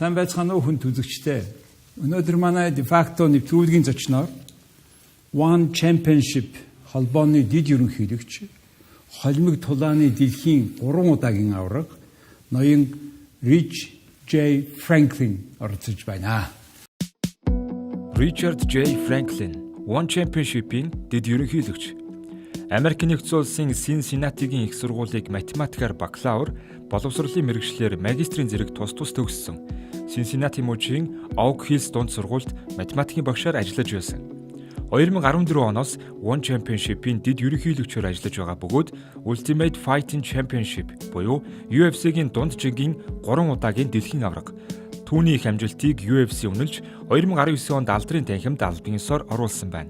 Сайн байцгаана уу хүн үзэгчтэй. Өнөөдөр манай дефакто нэвтрүүлгийн зочноор One Championship холбооны дэд ерөнхийлөгч, холимог Тулааны дэлхийн 3 удаагийн авраг ноён Фрэнклин оролцож байна. Ричард Фрэнклин, One Championship-ийн дэд ерөнхийлөгч. Америкийн нэгдсэн улсын Математикийн их сургуулийг математикаар бакалавр, боловсролын мэргэжлэр магистрийн зэрэг тус төгссөн. Cincinnati мужийн Oak Hills дунд сургуульд математикийн багшаар ажиллаж байсан. 2014 оноос One Championship-ийн дэд ерөнхийлөгчөөр ажиллаж байгаа бөгөөд Ultimate Fighting Championship буюу UFC-ийн дунд жингийн 3 удаагийн дэлхийн авраг. Түүний их амжилтыг UFC үнэлж 2019 онд алдрын танхимд албан ёсоор оруулсан байна.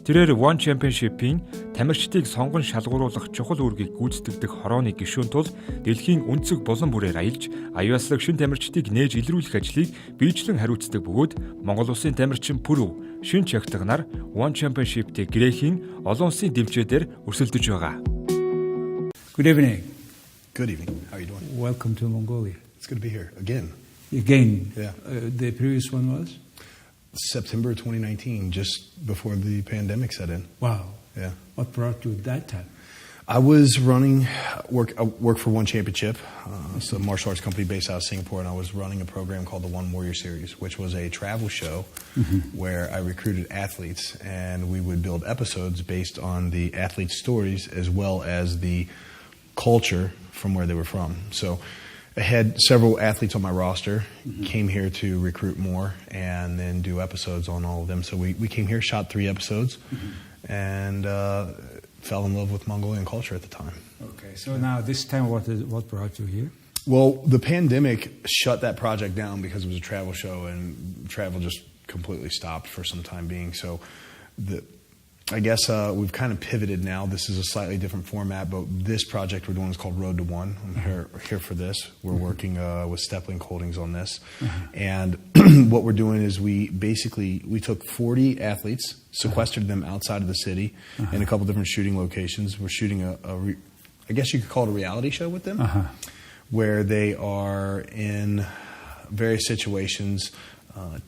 Тэрээр One Championship-ийн тамирчдыг сонгон шалгууруулах чухал үүргийг гүйцэтгэдэг хорооны гишүүн тул дэлхийн өнцөг булан бүрээр аялж, аюулслаг шин тамирчдыг нээж илрүүлэх ажлыг биечлэн хариуцдаг бөгөөд Монгол улсын тамирчин Пүрв, шин чагтаг нар One Championship-тэй грекийн олон улсын дэвжээдээр өрсөлдөж байгаа. Good evening. Good evening. How are you doing? Welcome to Mongolia. It's good to be here again. Again. Yeah. The previous one was? September 2019, just before the pandemic set in. Wow. Yeah. What brought you at that time? I was running work for One Championship. It's a martial arts company based out of Singapore, and I was running a program called the One Warrior Series, which was a travel show where I recruited athletes, and we would build episodes based on the athletes' stories as well as the culture from where they were from. So I had several athletes on my roster, came here to recruit more and then do episodes on all of them. So we came here, shot 3 episodes, and fell in love with Mongolian culture at the time. Okay, so now this time what brought you here? Well, the pandemic shut that project down because it was a travel show, and travel just completely stopped for some time being. So I guess we've kind of pivoted now. This is a slightly different format, but this project we're doing is called Road to One. I'm here for this. We're working with Steppling Holdings on this. And what we're doing is we took 40 athletes, sequestered them outside of the city in a couple different shooting locations. We're shooting I guess you could call it a reality show with them, where they are in various situations,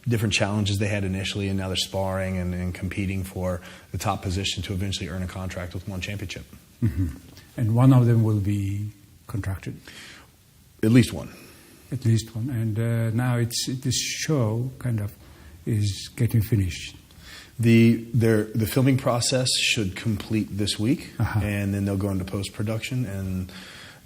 different challenges they had initially, and now they're sparring and competing for the top position to eventually earn a contract with One Championship. And one of them will be contracted? At least one. At least one. And now this show kind of is getting finished. The filming process should complete this week, and then they'll go into post-production, and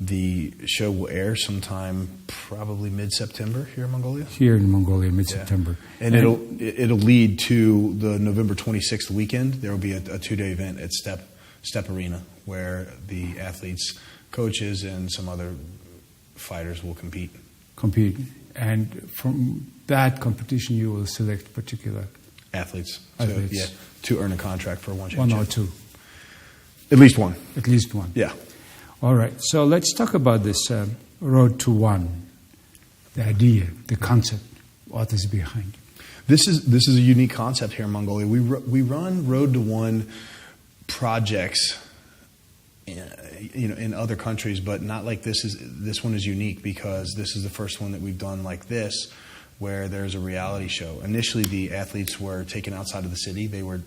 the show will air sometime probably mid-September here in Mongolia. Here in Mongolia, mid-September. Yeah. And it'll lead to the November 26th weekend. There will be a 2-day event at Step Arena where the athletes, coaches, and some other fighters will compete. And from that competition, you will select particular athletes. To earn a contract for One Championship. 1 or 2? At least one. At least one. Yeah. All right, so let's talk about this Road to One, the idea, the concept, what is behind. This is a unique concept here in Mongolia. We run Road to One projects, in other countries, but not like this. This one is unique because this is the first one that we've done like this, where there's a reality show. Initially, the athletes were taken outside of the city. They were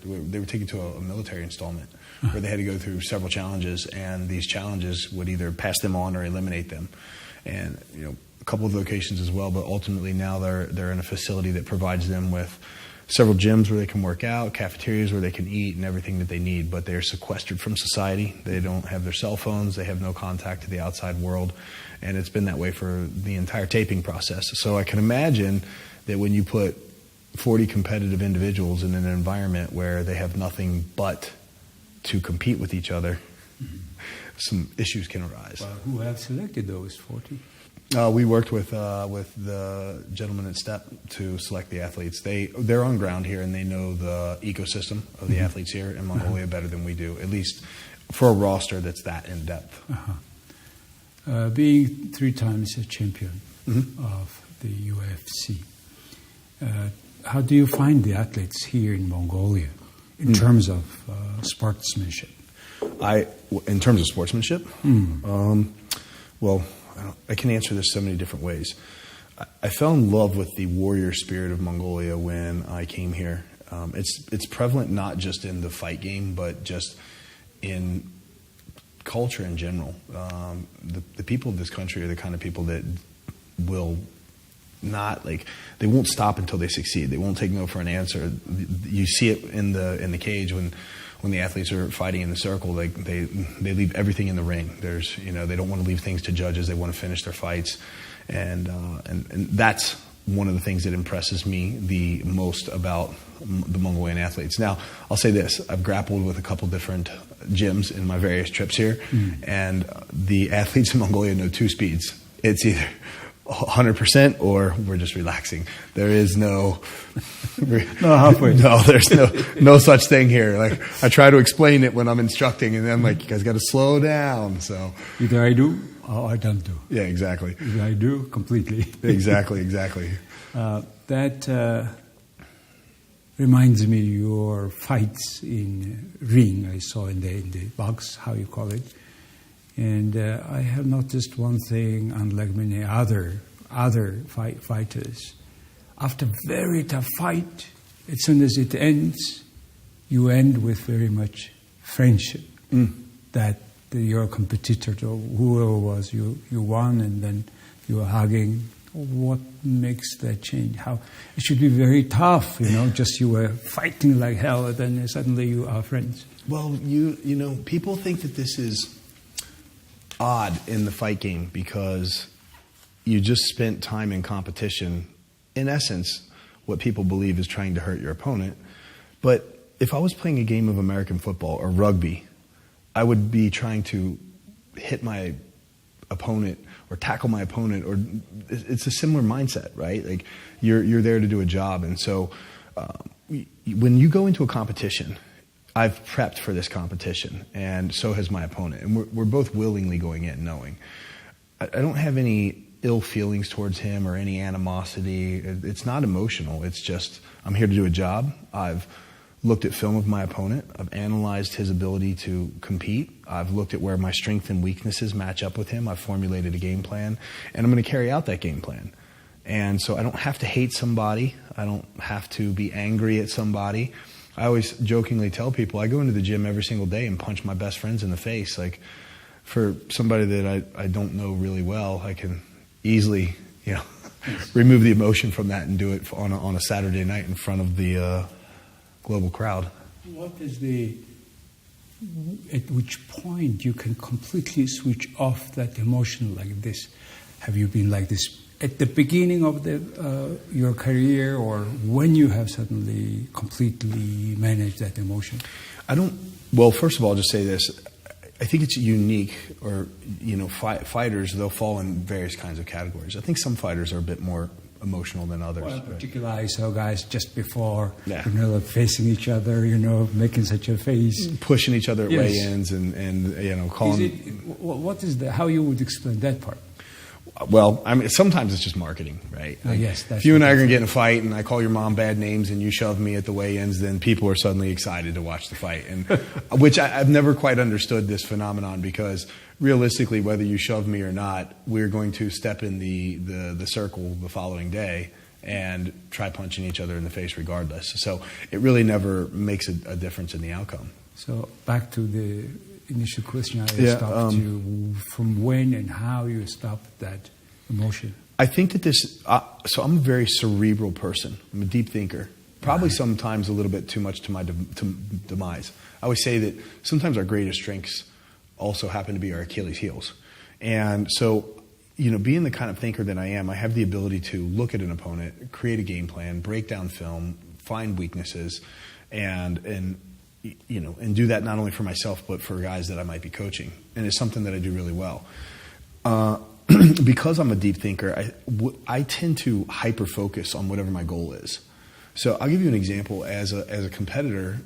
taken to a military installment where they had to go through several challenges, and these challenges would either pass them on or eliminate them. And a couple of locations as well, but ultimately now they're in a facility that provides them with several gyms where they can work out, cafeterias where they can eat, and everything that they need. But they're sequestered from society. They don't have their cell phones. They have no contact to the outside world. And it's been that way for the entire taping process. So I can imagine that when you put 40 competitive individuals in an environment where they have nothing but to compete with each other, some issues can arise. Well, who have selected those 40? We worked with the gentleman at Step to select the athletes. They're on ground here, and they know the ecosystem of the athletes here in Mongolia better than we do, at least for a roster that's that in depth. Being 3 times a champion of the UFC, how do you find the athletes here in Mongolia in terms of sportsmanship? In terms of sportsmanship? Well, I can answer this so many different ways. I fell in love with the warrior spirit of Mongolia when I came here. It's prevalent not just in the fight game, but just in culture in general. The people of this country are the kind of people that will not they won't stop until they succeed. They won't take no for an answer. You see it in the cage when the athletes are fighting in the circle. They leave everything in the ring. There's they don't want to leave things to judges. They want to finish their fights, and that's one of the things that impresses me the most about the Mongolian athletes. Now, I'll say this: I've grappled with a couple different gyms in my various trips here, and the athletes in Mongolia know two speeds. It's either 100% or we're just relaxing. There is no halfway. No, there's no such thing here. I try to explain it when I'm instructing, and then I'm you guys got to slow down. So either I do or I don't do. Yeah, exactly. Either I do completely. Exactly. That reminds me your fights in ring. I saw in the box, how you call it. And I have noticed one thing, unlike many other fighters. After a very tough fight, as soon as it ends, you end with very much friendship. That your competitor or whoever was, you won, and then you were hugging. What makes that change? How it should be very tough, just you were fighting like hell, and then suddenly you are friends. Well, people think that this is odd in the fight game because you just spent time in competition. In essence, what people believe is trying to hurt your opponent. But if I was playing a game of American football or rugby, I would be trying to hit my opponent or tackle my opponent, or it's a similar mindset, right? You're there to do a job. And so when you go into a competition, I've prepped for this competition, and so has my opponent. And we're both willingly going in knowing. I don't have any ill feelings towards him or any animosity. It's not emotional. It's just I'm here to do a job. I've looked at film of my opponent. I've analyzed his ability to compete. I've looked at where my strengths and weaknesses match up with him. I've formulated a game plan, and I'm going to carry out that game plan. And so I don't have to hate somebody. I don't have to be angry at somebody. I always jokingly tell people I go into the gym every single day and punch my best friends in the face. For somebody that I don't know really well, I can easily, remove the emotion from that and do it on a Saturday night in front of the global crowd. What is at which point you can completely switch off that emotion like this? Have you been like this at the beginning of your career, or when you have suddenly completely managed that emotion? Well, first of all, I'll just say this. I think it's unique, or, fighters, they'll fall in various kinds of categories. I think some fighters are a bit more emotional than others. Well, particularly I saw guys just before, facing each other, making such a face. Pushing each other at weigh-ins and calling. What is how you would explain that part? Well, sometimes it's just marketing, right? Yes. If you and I are going to get in a fight and I call your mom bad names and you shove me at the weigh-ins, then people are suddenly excited to watch the fight. And which I've never quite understood this phenomenon, because realistically, whether you shove me or not, we're going to step in the circle the following day and try punching each other in the face regardless. So it really never makes a difference in the outcome. So back to the initial question I stopped you, from when and how you stopped that emotion. I think that so I'm a very cerebral person. I'm a deep thinker. Probably sometimes a little bit too much to my demise. I always say that sometimes our greatest strengths also happen to be our Achilles heels. And so, being the kind of thinker that I am, I have the ability to look at an opponent, create a game plan, break down film, find weaknesses, and do that not only for myself but for guys that I might be coaching. And it's something that I do really well. Because I'm a deep thinker, I tend to hyper-focus on whatever my goal is. So I'll give you an example. As a competitor,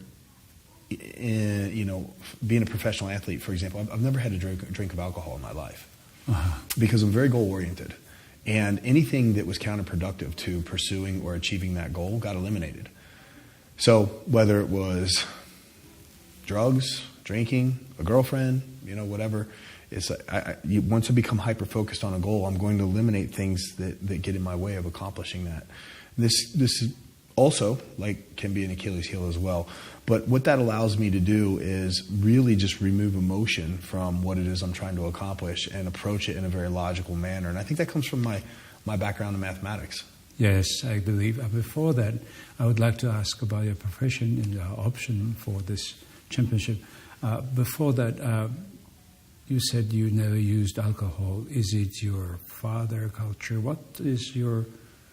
being a professional athlete, for example, I've never had a drink of alcohol in my life because I'm very goal-oriented. And anything that was counterproductive to pursuing or achieving that goal got eliminated. So whether it was drugs, drinking, a girlfriend, whatever, It's once I become hyper-focused on a goal, I'm going to eliminate things that get in my way of accomplishing that. This is also, like, can be an Achilles heel as well. But what that allows me to do is really just remove emotion from what it is I'm trying to accomplish and approach it in a very logical manner. And I think that comes from my background in mathematics. Yes, I believe. Before that, I would like to ask about your profession and the option for this championship. Before that, you said you never used alcohol. Is it your father culture? What is your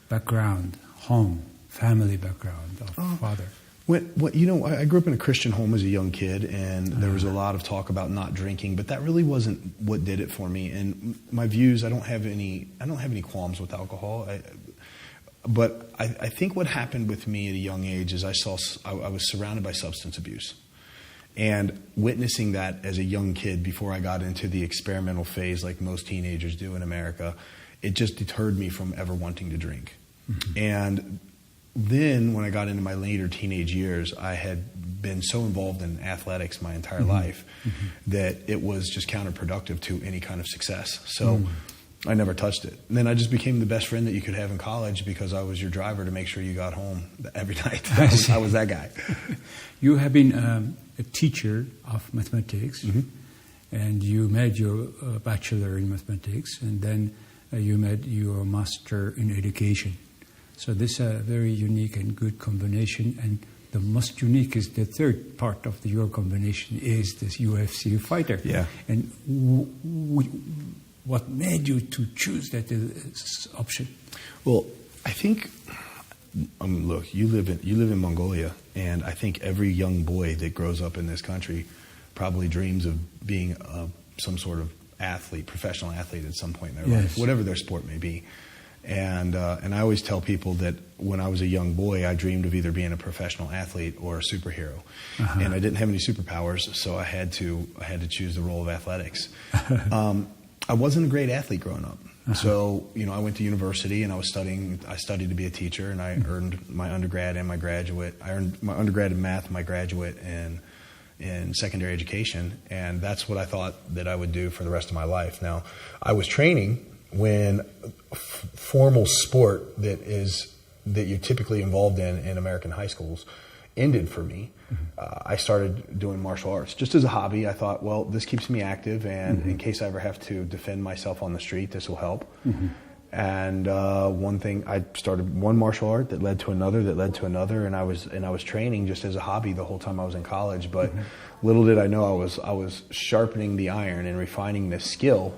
background, home, family background of father? I grew up in a Christian home as a young kid, and there was a lot of talk about not drinking, but that really wasn't what did it for me. And my views, I don't have any qualms with alcohol. But I think what happened with me at a young age is I was surrounded by substance abuse. And witnessing that as a young kid before I got into the experimental phase like most teenagers do in America, it just deterred me from ever wanting to drink. Mm-hmm. And then when I got into my later teenage years, I had been so involved in athletics my entire life that it was just counterproductive to any kind of success. So I never touched it. And then I just became the best friend that you could have in college because I was your driver to make sure you got home every night. I was that guy. You have been a teacher of mathematics, and you made your bachelor in mathematics, and then you made your master in education. So this is a very unique and good combination, and the most unique is the third part of your combination is this UFC fighter. Yeah. And what made you to choose that option? Well, I think, look, you live in Mongolia, and I think every young boy that grows up in this country probably dreams of being some sort of athlete, professional athlete at some point in their life, whatever their sport may be. And I always tell people that when I was a young boy, I dreamed of either being a professional athlete or a superhero, and I didn't have any superpowers, so I had to choose the role of athletics. I wasn't a great athlete growing up, so I went to university and I studied to be a teacher, and I earned my undergrad and my graduate. I earned my undergrad in math, my graduate in secondary education, and that's what I thought that I would do for the rest of my life. Now, I was training when formal sport that you're typically involved in American high schools ended for me. I started doing martial arts just as a hobby. I thought, well, this keeps me active, and in case I ever have to defend myself on the street, this will help. And I started one martial art that led to another, and I was training just as a hobby the whole time I was in college. But little did I know I was sharpening the iron and refining this skill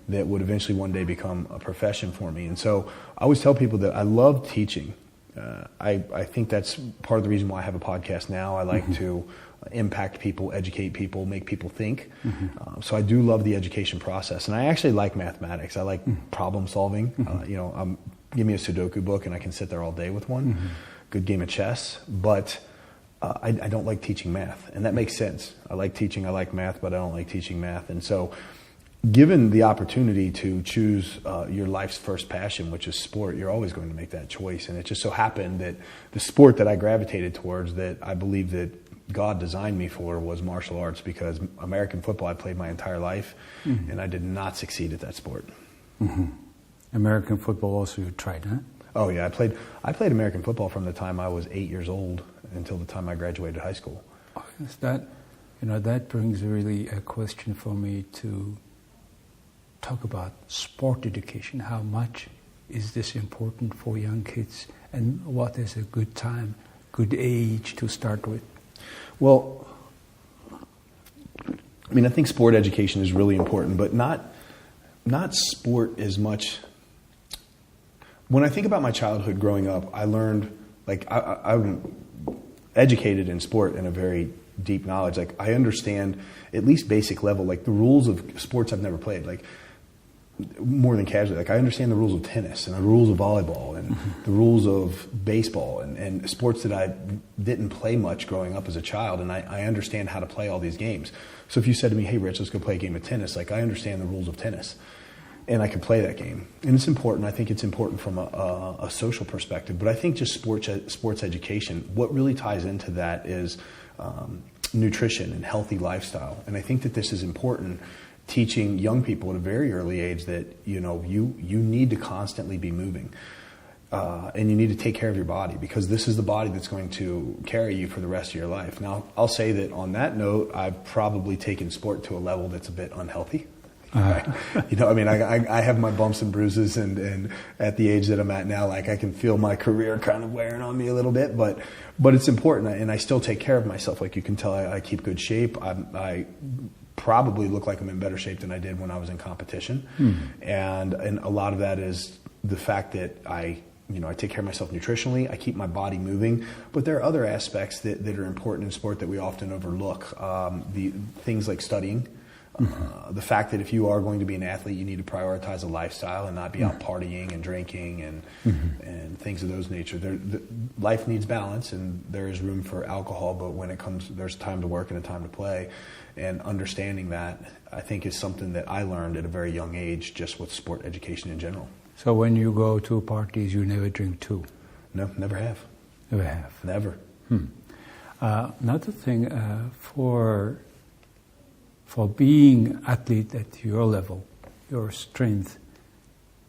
that would eventually one day become a profession for me. And so I always tell people that I love teaching. I think that's part of the reason why I have a podcast now. I like to impact people, educate people, make people think. So I do love the education process, and I actually like mathematics. I like problem solving. Give me a Sudoku book and I can sit there all day with one. Good game of chess, but I don't like teaching math, and that makes sense. I like teaching, I like math, but I don't like teaching math. And so given the opportunity to choose your life's first passion, which is sport, you're always going to make that choice. And it just so happened that the sport that I gravitated towards, that I believe that God designed me for, was martial arts, because American football I played my entire life, and I did not succeed at that sport. American football also you tried, huh? Oh yeah, I played American football from the time I was 8 years old until the time I graduated high school. That brings really a question for me to talk about sport education. How much is this important for young kids, and what is a good time, good age to start with? Well, I think sport education is really important, but not sport as much. When I think about my childhood growing up, I learned, I'm educated in sport in a very deep knowledge. I understand, at least basic level, the rules of sports I've never played, more than casually. I understand the rules of tennis and the rules of volleyball and the rules of baseball and sports that I didn't play much growing up as a child, and I understand how to play all these games. So if you said to me, hey Rich, let's go play a game of tennis, I understand the rules of tennis, and I can play that game. And it's important. I think it's important from a social perspective, but I think just sports education, what really ties into that is nutrition and healthy lifestyle. And I think that this is important teaching young people at a very early age that, you need to constantly be moving. And you need to take care of your body, because this is the body that's going to carry you for the rest of your life. Now, I'll say that on that note, I've probably taken sport to a level that's a bit unhealthy. I have my bumps and bruises, and at the age that I'm at now, like, I can feel my career kind of wearing on me a little bit, but it's important, and I still take care of myself. Like, you can tell I keep good shape. I probably look like I'm in better shape than I did when I was in competition. And a lot of that is the fact that I take care of myself nutritionally. I keep my body moving, but there are other aspects that are important in sport that we often overlook. The things like studying, the fact that if you are going to be an athlete, you need to prioritize a lifestyle and not be out partying and drinking and things of those nature. Life needs balance, and there is room for alcohol, but when it comes, there's time to work and a time to play. And understanding that, I think, is something that I learned at a very young age, just with sport education in general. So when you go to parties, you never drink too? No, never have. Never have? Never. Another thing, for being athlete at your level, your strength,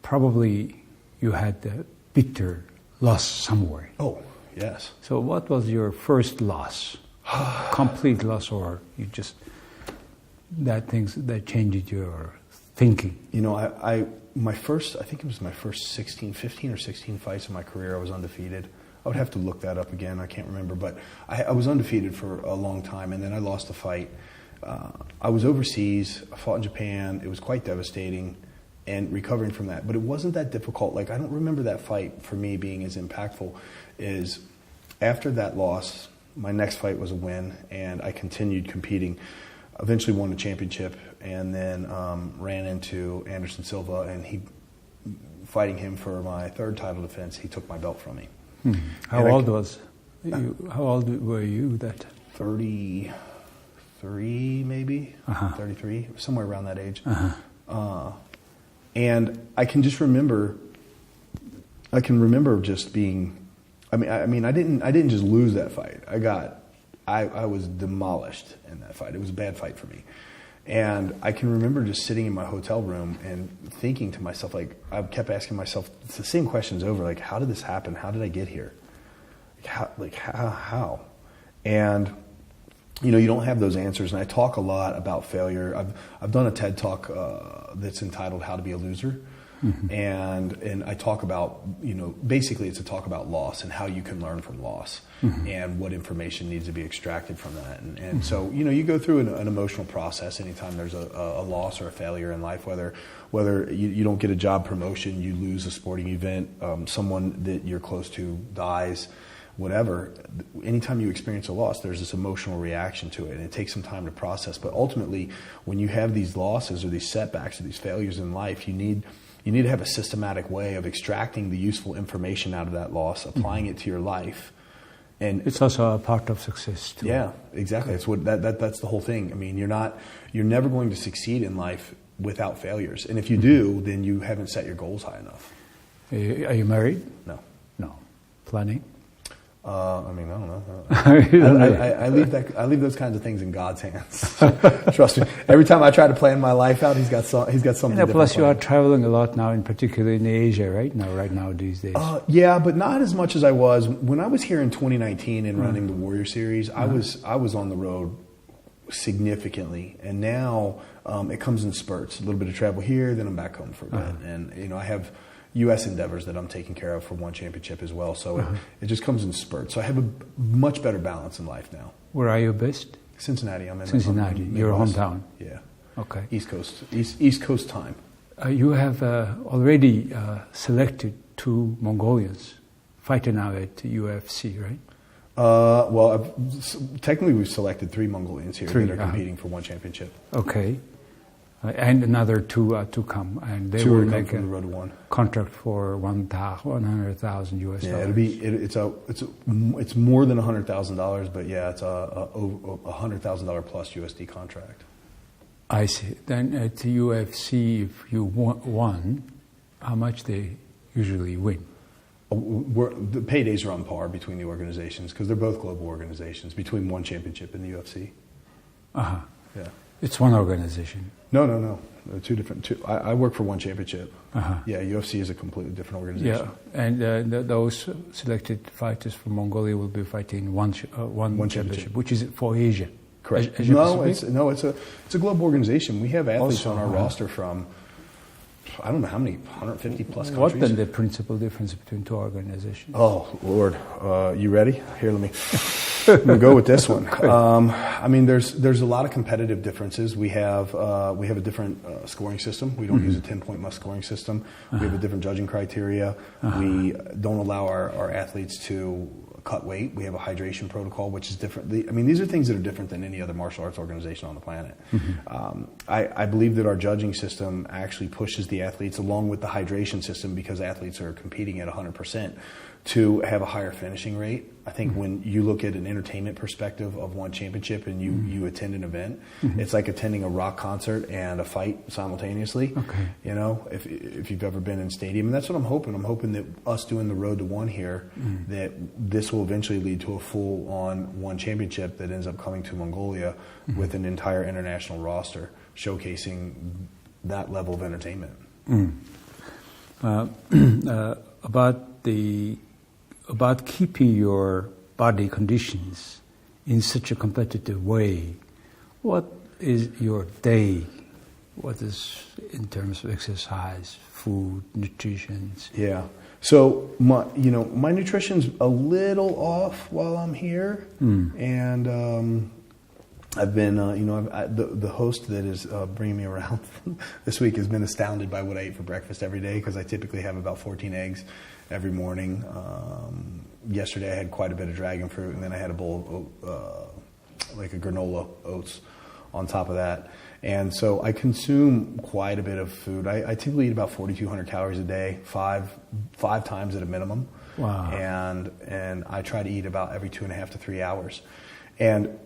probably you had a bitter loss somewhere. Oh, yes. So what was your first loss? Complete loss, or you just, that changed your thinking? I think it was my first 15 or 16 fights in my career, I was undefeated. I would have to look that up again. I can't remember, but I was undefeated for a long time, and then I lost a fight. I was overseas. I fought in Japan. It was quite devastating, and recovering from that. But it wasn't that difficult. Like, I don't remember that fight for me being as impactful as after that loss. My next fight was a win, and I continued competing. Eventually won the championship, and then ran into Anderson Silva, and fighting him for my third title defense, he took my belt from me. How old were you that? 33, maybe. 33, somewhere around that age. And I can remember just being. I didn't just lose that fight. I was demolished in that fight. It was a bad fight for me. And I can remember just sitting in my hotel room and thinking to myself, like, I kept asking myself the same questions over, like, how did this happen? How did I get here? How? And, you don't have those answers. And I talk a lot about failure. I've done a TED Talk that's entitled How to Be a Loser. And I talk about, basically it's a talk about loss and how you can learn from loss and what information needs to be extracted from that. And so, you go through an emotional process anytime there's a loss or a failure in life, whether you don't get a job promotion, you lose a sporting event, someone that you're close to dies, whatever. Anytime you experience a loss, there's this emotional reaction to it, and it takes some time to process. But ultimately, when you have these losses or these setbacks or these failures in life, you need to have a systematic way of extracting the useful information out of that loss, applying it to your life. And it's also a part of success too. Yeah, exactly. It's that's the whole thing. I mean, you're never going to succeed in life without failures. And if you do, then you haven't set your goals high enough. Are you married? No. Planning? I don't know. I leave those kinds of things in God's hands. Trust me. Every time I try to plan my life out, He's got something different. Plus, you are traveling a lot now, in particular in Asia, right now these days. Yeah, but not as much as I was when I was here in 2019 and running the Warrior Series. I was on the road significantly, and now it comes in spurts. A little bit of travel here, then I'm back home for a bit, and I have U.S. endeavors that I'm taking care of for one championship as well. So it just comes in spurts. So I have a much better balance in life now. Where are you based? Cincinnati. I'm in Cincinnati, your hometown. Yeah. Okay. East Coast time. You have already selected 2 Mongolians fighting now at UFC, right? Technically we've selected 3 Mongolians here that are competing for one championship. Okay. And another 2 to come, and they 2 will are make from a the road to one contract for $100,000 US. Yeah, it's more than $100,000, but yeah, it's a $100,000 plus USD contract. I see. Then at the UFC, if you won, how much they usually win? The paydays are on par between the organizations because they're both global organizations between one championship and the UFC. Yeah. It's one organization. No. They're two different. I work for one championship. Uh-huh. Yeah, UFC is a completely different organization. Yeah, and those selected fighters from Mongolia will be fighting one championship, which is for Asia. Correct. Asia It's a global organization. We have athletes on our roster from, I don't know how many, 150 plus countries. What then the principal difference between two organizations? Oh Lord, you ready? Here, let me go with this one. I mean, there's a lot of competitive differences. We have a different scoring system. We don't use a 10-point must scoring system. We have a different judging criteria. We don't allow our athletes to cut weight. We have a hydration protocol, which is different. I mean, these are things that are different than any other martial arts organization on the planet. I believe that our judging system actually pushes the athletes along with the hydration system, because athletes are competing at 100%, to have a higher finishing rate. I think when you look at an entertainment perspective of one championship and you attend an event, it's like attending a rock concert and a fight simultaneously. Okay. You know, if you've ever been in stadium, and that's what I'm hoping. I'm hoping that us doing the road to one here, that this will eventually lead to a full-on one championship that ends up coming to Mongolia with an entire international roster showcasing that level of entertainment. About keeping your body conditions in such a competitive way, what is your day? What is in terms of exercise, food, nutrition? Yeah. So my nutrition's a little off while I'm here, and I've been the host that is bringing me around this week has been astounded by what I eat for breakfast every day, because I typically have about 14 eggs every morning. Yesterday I had quite a bit of dragon fruit, and then I had a bowl of like a granola oats on top of that. And so I consume quite a bit of food. I typically eat about 4,200 calories a day, five times at a minimum. Wow. And I try to eat about every 2.5 to 3 hours. And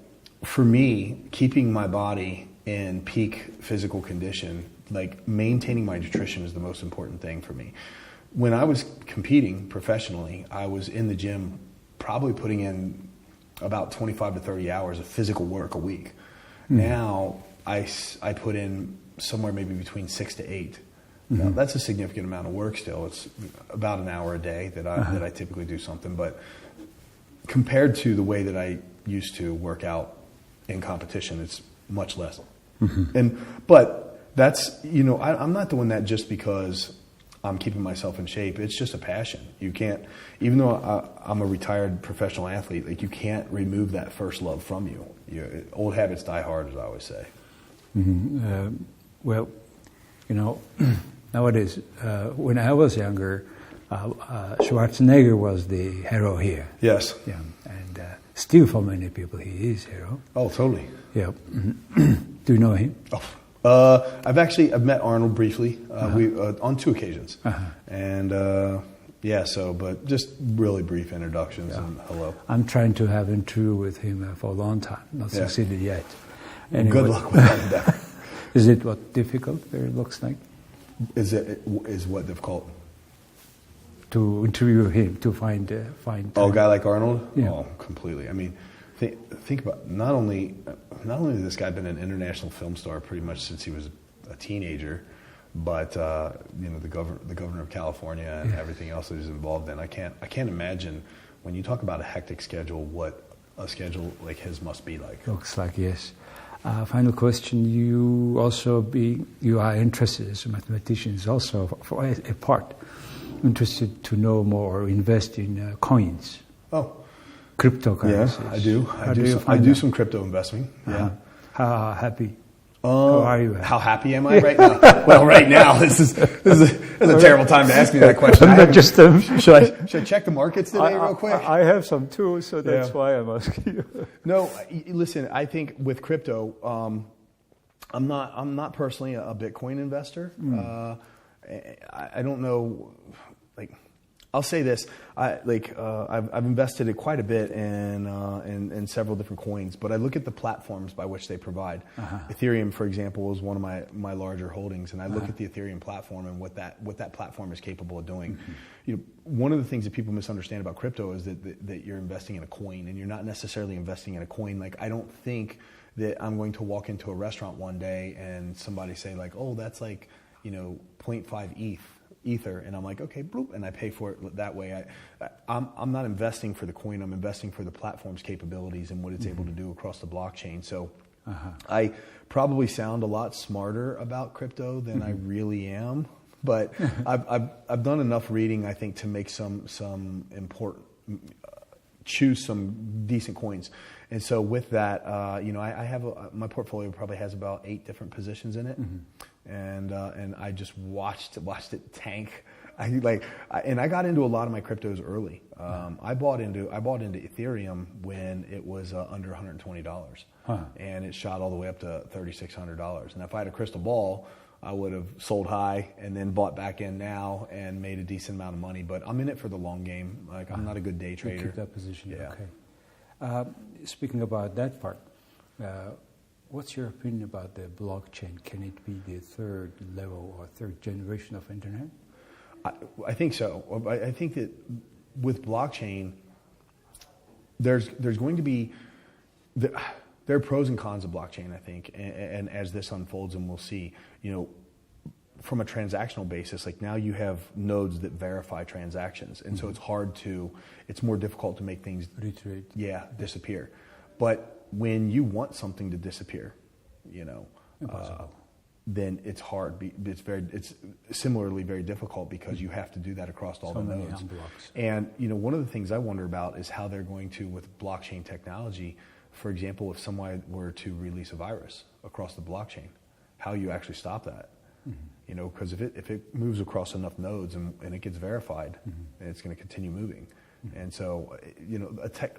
for me, keeping my body in peak physical condition, like maintaining my nutrition, is the most important thing for me. When I was competing professionally, I was in the gym probably putting in about 25 to 30 hours of physical work a week. Now I put in somewhere maybe between 6 to 8. Now, that's a significant amount of work still. It's about an hour a day that I typically do something, but compared to the way that I used to work out in competition, it's much less. But that's, I'm not doing that just because I'm keeping myself in shape. It's just a passion. You can't, even though I'm a retired professional athlete, like, you can't remove that first love from you. Old habits die hard, as I always say. Well, nowadays, when I was younger, Schwarzenegger was the hero here. Yes. Yeah, and still for many people he is hero. Oh, totally. Yeah. Do you know him? Oh, I've met Arnold briefly. We on 2 occasions, and but just really brief introductions and hello. I'm trying to have an interview with him for a long time, not succeeded yet. Anyway. Good luck with that endeavor. Is it difficult? It looks like. Is what difficult? To interview him, to find. Oh, a guy like Arnold? Yeah. Oh, completely. I mean, think about not only has this guy been an international film star pretty much since he was a teenager, but the governor of California and everything else that he's involved in. I can't imagine, when you talk about a hectic schedule, what a schedule like his must be like. Looks like, yes. Final question. You are interested as a mathematician, also for a part interested to know more or invest in coins. Oh. Cryptocurrencies. Yeah, I do some crypto investing. Yeah. How happy? How are you? How happy am I right now? Well, right now, this is a terrible time to ask me that question. Should I check the markets today real quick? I have some too, so that's why I'm asking you. No, listen. I think with crypto, I'm not personally a Bitcoin investor. I don't know. I'll say this: I've invested quite a bit in several different coins, but I look at the platforms by which they provide. Ethereum, for example, is one of my larger holdings, and I look at the Ethereum platform and what that platform is capable of doing. One of the things that people misunderstand about crypto is that you're investing in a coin, and you're not necessarily investing in a coin. Like, I don't think that I'm going to walk into a restaurant one day and somebody say like, oh, that's like, 0.5 ether, and I'm like, okay, bloop, and I pay for it that way. I'm not investing for the coin. I'm investing for the platform's capabilities and what it's able to do across the blockchain. So I probably sound a lot smarter about crypto than I really am, but I've done enough reading, I think, to make some important choose some decent coins. And so with that, I have my portfolio probably has about 8 different positions in it. And I just watched it tank. And I got into a lot of my cryptos early. I bought into Ethereum when it was under $120, and it shot all the way up to $3,600. And if I had a crystal ball, I would have sold high and then bought back in now and made a decent amount of money. But I'm in it for the long game. Like I'm not a good day trader. You keep that position. Yeah. Okay. Speaking about that part. What's your opinion about the blockchain? Can it be the third level or third generation of internet? I think so. I think that with blockchain, there's going to be there are pros and cons of blockchain. I think, and as this unfolds, and we'll see, from a transactional basis, like now you have nodes that verify transactions, and so it's more difficult to make things disappear. But when you want something to disappear, then it's hard. It's similarly very difficult because you have to do that across all the nodes. And one of the things I wonder about is how they're going to, with blockchain technology, for example, if someone were to release a virus across the blockchain, how you actually stop that. Because if it moves across enough nodes and it gets verified, then it's going to continue moving. And so,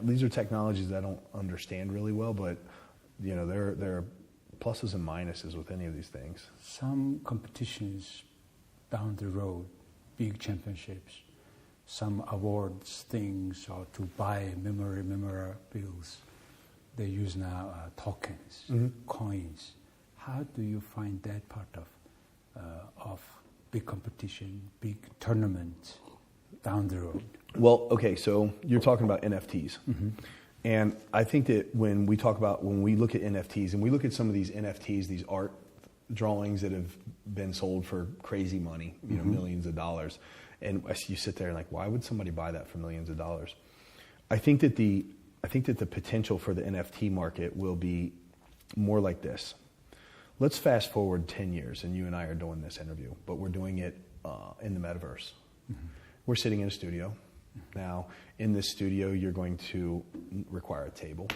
these are technologies that I don't understand really well, but, there are pluses and minuses with any of these things. Some competitions down the road, big championships, some awards, things, or to buy memorabilia, they use now tokens, coins. How do you find that part of big competition, big tournament down the road? Well, okay, so you're talking about NFTs. And I think that when we look at NFTs, and we look at some of these NFTs, these art drawings that have been sold for crazy money, millions of dollars, and you sit there and like, why would somebody buy that for millions of dollars? I think that the potential for the NFT market will be more like this. Let's fast forward 10 years, and you and I are doing this interview, but we're doing it in the Metaverse. We're sitting in a studio. Now, in this studio, you're going to require a table.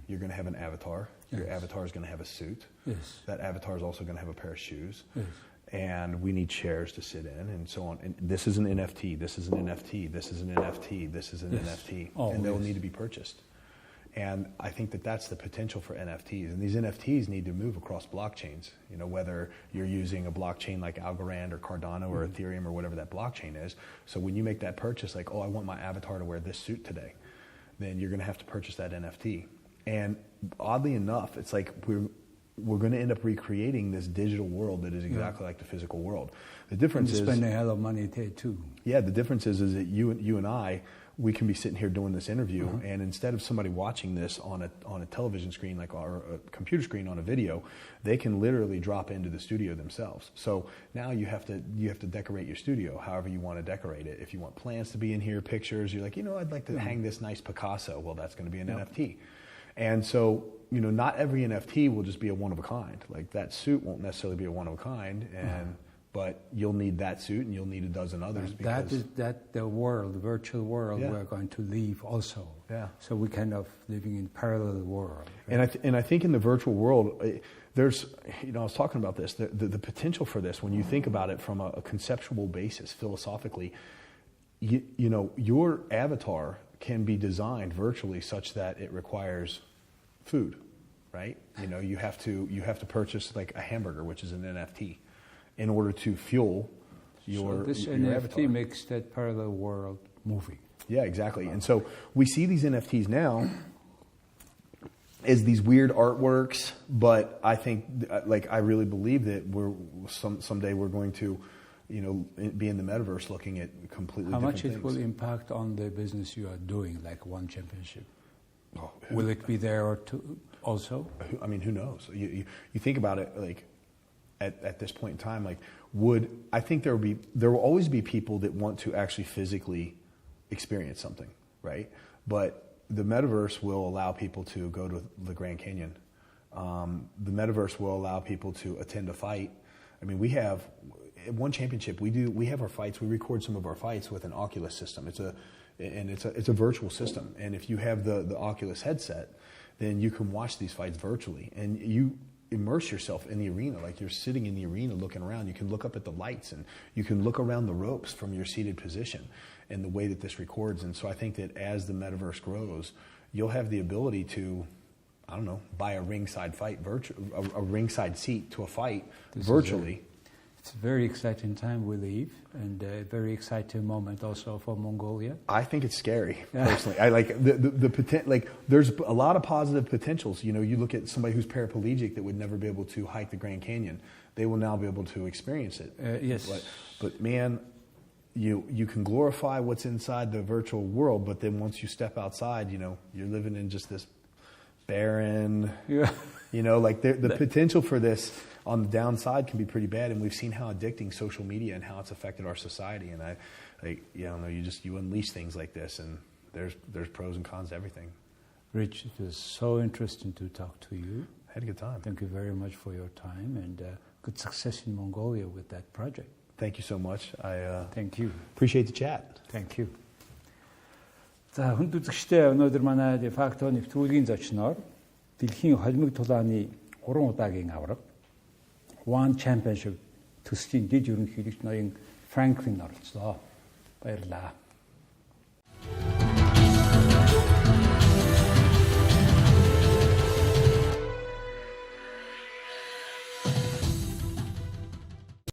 You're going to have an avatar. Your avatar is going to have a suit. That avatar is also going to have a pair of shoes. And we need chairs to sit in and so on. And this is an NFT. This is an NFT. This is an NFT. This is an NFT. And they'll need to be purchased. And I think that that's the potential for NFTs. And these NFTs need to move across blockchains, whether you're using a blockchain like Algorand or Cardano or Ethereum or whatever that blockchain is. So when you make that purchase, like, oh, I want my avatar to wear this suit today, then you're going to have to purchase that NFT. And oddly enough, it's like we're going to end up recreating this digital world that is exactly like the physical world. The difference is... spend a hell of money there too. Yeah, the difference is that you and I, we can be sitting here doing this interview, and instead of somebody watching this on a television screen, like or a computer screen on a video, they can literally drop into the studio themselves. So now you have to decorate your studio however you want to decorate it. If you want plants to be in here, pictures, you're like, I'd like to hang this nice Picasso. Well, that's going to be an NFT. And so, not every NFT will just be a one of a kind. Like that suit won't necessarily be a one of a kind, but you'll need that suit and you'll need a dozen others. That is the virtual world we're going to live also. Yeah. So we're kind of living in parallel world. Right? And I think in the virtual world, there's, I was talking about this, the potential for this, when you think about it from a conceptual basis, philosophically, your avatar can be designed virtually such that it requires food, right? You have to purchase like a hamburger, which is an NFT, in order to fuel your NFT avatar. makes that parallel world moving. Yeah, exactly. And so we see these NFTs now as these weird artworks, but I think, I really believe that someday we're going to, be in the metaverse looking at completely different things. How much it will impact on the business you are doing, like one championship? Will it be there also. I mean, who knows? You think about it, like at this point in time, like I think there will always be people that want to actually physically experience something, right? But the metaverse will allow people to go to the Grand Canyon. The metaverse will allow people to attend a fight. I mean, we have one championship. We have our fights. We record some of our fights with an Oculus system. It's a virtual system. And if you have the Oculus headset, then you can watch these fights virtually, and you immerse yourself in the arena, like you're sitting in the arena looking around. You can look up at the lights, and you can look around the ropes from your seated position, and the way that this records. And so I think that as the metaverse grows, you'll have the ability to, I don't know, buy a ringside fight, a ringside seat to a fight virtually. It's a very exciting time we live, and a very exciting moment also for Mongolia. I think it's scary, personally. I like the potential. Like, there's a lot of positive potentials. You know, you look at somebody who's paraplegic that would never be able to hike the Grand Canyon. They will now be able to experience it. Yes. But man, you can glorify what's inside the virtual world, but then once you step outside, you know, you're living in just this barren, you know, like the potential for this on the downside can be pretty bad, and we've seen how addicting social media and how it's affected our society. And you unleash things like this, and there's pros and cons to everything. Rich, it was so interesting to talk to you. I had a good time. Thank you very much for your time, and good success in Mongolia with that project. Thank you so much. Thank you. Appreciate the chat. Thank you. За хүнд үзэгчдээ өнөөдөр манай дефакто нэвтрүүлгийн зочноор дэлхийн холимог тулааны 3 удаагийн авраг One Championship төслийн дэд ерөнхийлөгч ноён Фрэнклин оролцлоо. Баярлалаа.